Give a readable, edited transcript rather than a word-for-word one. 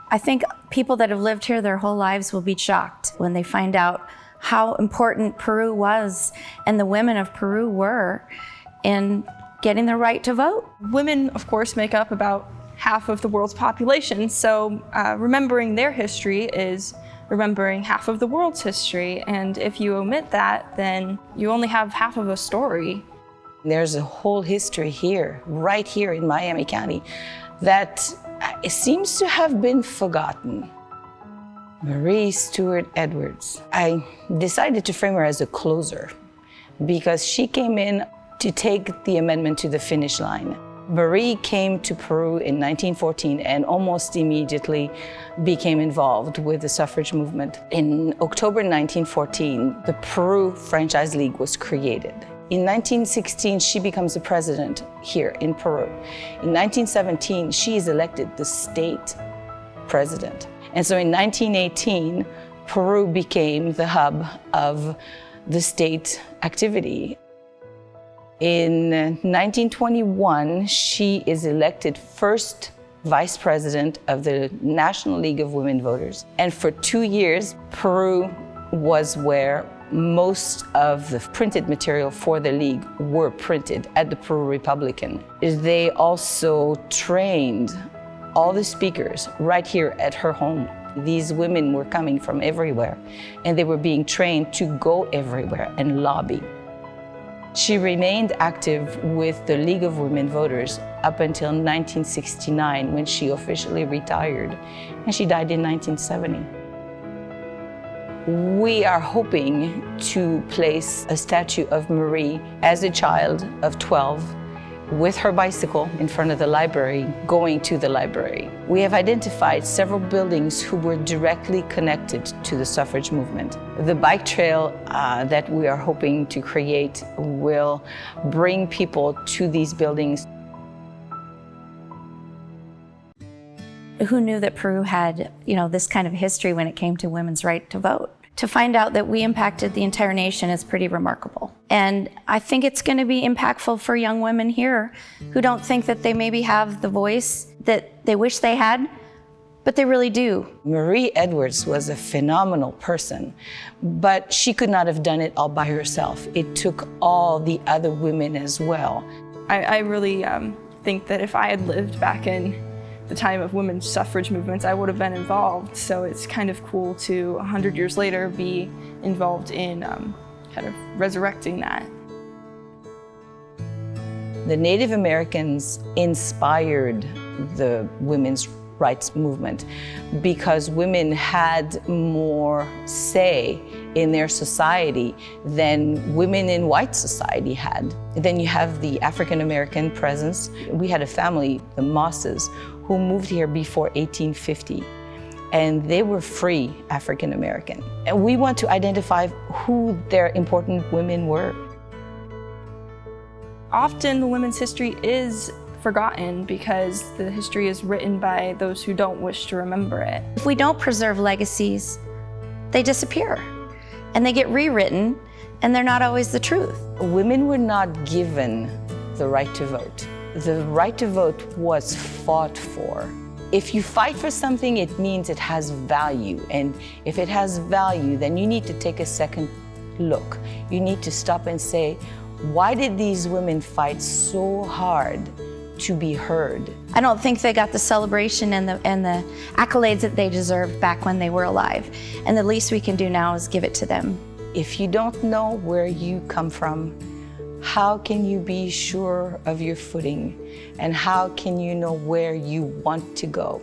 I think people that have lived here their whole lives will be shocked when they find out how important Peru was and the women of Peru were in getting the right to vote. Women, of course, make up about half of the world's population, so remembering their history is remembering half of the world's history, and if you omit that, then you only have half of a story. There's a whole history here, right here in Miami County, that it seems to have been forgotten. Marie Stuart Edwards. I decided to frame her as a closer because she came in to take the amendment to the finish line. Marie came to Peru in 1914 and almost immediately became involved with the suffrage movement. In October 1914, the Peru Franchise League was created. In 1916, she becomes the president here in Peru. In 1917, she is elected the state president. And so in 1918, Peru became the hub of the state activity. In 1921, she is elected first vice president of the National League of Women Voters. And for 2 years, Peru was where most of the printed material for the League were printed at the Peru Republican. They also trained all the speakers right here at her home. These women were coming from everywhere, and they were being trained to go everywhere and lobby. She remained active with the League of Women Voters up until 1969, when she officially retired, and she died in 1970. We are hoping to place a statue of Marie as a child of 12 with her bicycle in front of the library, going to the library. We have identified several buildings who were directly connected to the suffrage movement. The bike trail that we are hoping to create will bring people to these buildings. Who knew that Peru had, this kind of history when it came to women's right to vote? To find out that we impacted the entire nation is pretty remarkable. And I think it's going to be impactful for young women here who don't think that they maybe have the voice that they wish they had, but they really do. Marie Edwards was a phenomenal person, but she could not have done it all by herself. It took all the other women as well. I really think that if I had lived back in the time of women's suffrage movements, I would have been involved. So it's kind of cool to, 100 years later, be involved in kind of resurrecting that. The Native Americans inspired the women's rights movement because women had more say in their society than women in white society had. Then you have the African American presence. We had a family, the Mosses, who moved here before 1850, and they were free African American. And we want to identify who their important women were. Often the women's history is forgotten because the history is written by those who don't wish to remember it. If we don't preserve legacies, they disappear and they get rewritten, and they're not always the truth. Women were not given the right to vote. The right to vote was fought for. If you fight for something, it means it has value. And if it has value, then you need to take a second look. You need to stop and say, why did these women fight so hard to be heard? I don't think they got the celebration and the accolades that they deserved back when they were alive. And the least we can do now is give it to them. If you don't know where you come from, how can you be sure of your footing? And how can you know where you want to go?